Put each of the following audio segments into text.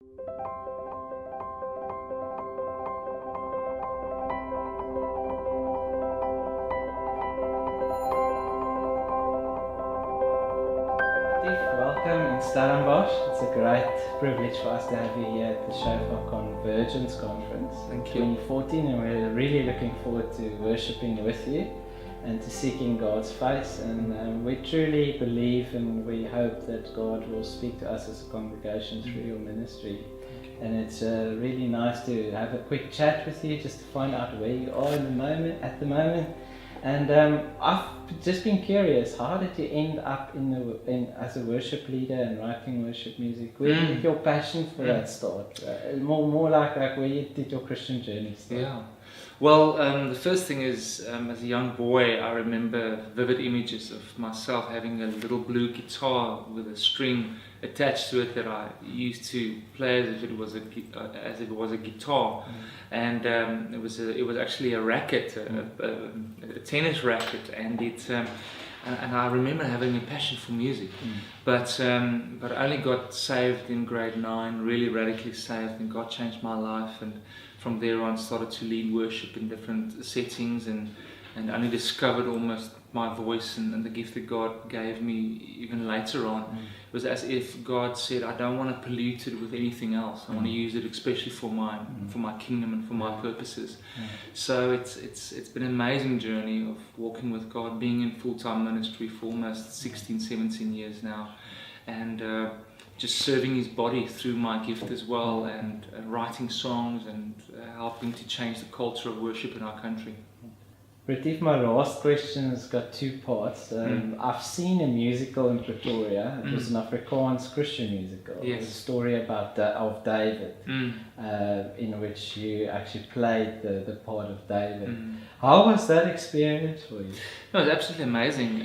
Welcome in Stellenbosch. It's a great privilege for us to have you here at the Shofar Convergence Conference Thank you. 2014, and we're really looking forward to worshiping with you and to seeking God's face. And we truly believe and we hope that God will speak to us as a congregation through your ministry. And it's really nice to have a quick chat with you, just to find out where you are at the moment. And I've just been curious, how did you end up as a worship leader and writing worship music? Where did your passion for that start? More like where did your Christian journey start? Yeah. Well, the first thing is, as a young boy, I remember vivid images of myself having a little blue guitar with a string attached to it that I used to play as if it was a guitar, and it was actually a racket, a tennis racket, and and I remember having a passion for music, but I only got saved in grade 9, really radically saved, and God changed my life, and from there on started to lead worship in different settings, and only discovered almost my voice and the gift that God gave me even later on. It was as if God said, I don't want to pollute it with anything else. I want to use it especially for my kingdom and for my purposes. So it's been an amazing journey of walking with God, being in full-time ministry for almost 16, 17 years now, and just serving His body through my gift as well, and writing songs and helping to change the culture of worship in our country. Retief, my last question has got two parts. I've seen a musical in Pretoria. It was an Afrikaans Christian musical. Yes. It was a story of David, in which you actually played the part of David. How was that experience for you? No, it was absolutely amazing.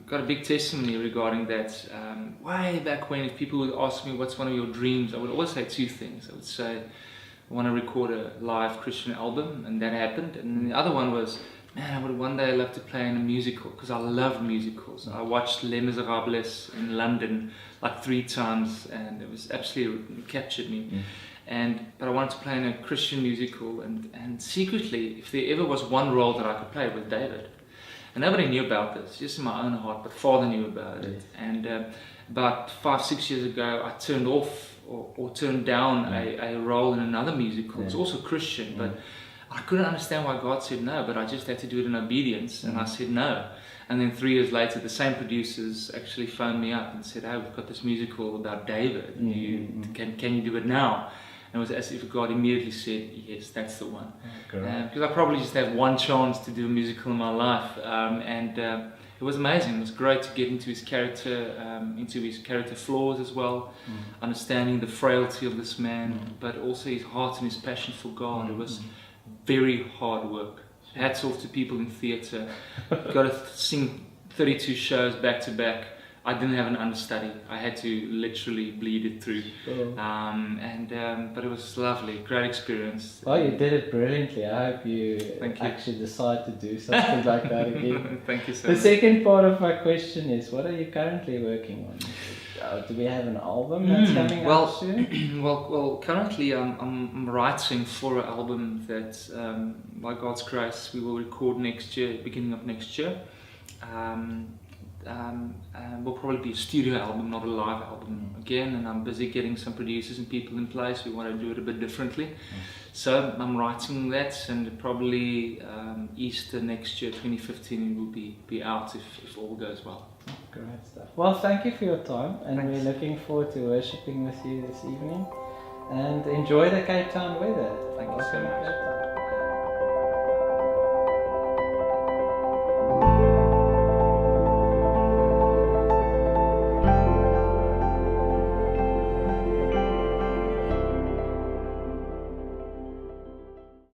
Got a big testimony regarding that. Way back when, if people would ask me what's one of your dreams, I would always say two things. I would say I want to record a live Christian album, and that happened. And the other one was, man, I would one day love to play in a musical, because I love musicals. I watched Les Miserables in London like 3 times, and it was absolutely captured me. But I wanted to play in a Christian musical, and secretly, if there ever was one role that I could play, it was David. And nobody knew about this, just in my own heart, but Father knew about it. And about 5-6 years ago, I turned off or turned down a role in another musical. It's also Christian, but I couldn't understand why God said no, but I just had to do it in obedience, and I said no. And then 3 years later, the same producers actually phoned me up and said, "Hey, we've got this musical about David. Can you do it now?" And it was as if God immediately said, "Yes, that's the one." Because I probably just have one chance to do a musical in my life, it was amazing. It was great to get into his character flaws as well, understanding the frailty of this man, but also his heart and his passion for God. It was very hard work. Hats off to people in theatre. Got to sing 32 shows back to back. I didn't have an understudy. I had to literally bleed it through. But it was lovely, great experience. Well, you did it brilliantly. I hope you actually decide to do something like that again. Thank you so much. The second part of my question is, what are you currently working on? Do we have an album that's coming out soon? Well, currently I'm writing for an album that, by God's grace, we will record next year, beginning of next year. Will probably be a studio album, not a live album again, and I'm busy getting some producers and people in place. We want to do it a bit differently. So I'm writing that, and probably Easter next year, 2015, it will be out if all goes well. Great stuff. Well, thank you for your time, and we're looking forward to worshipping with you this evening. And enjoy the Cape Town weather. Thank you so much.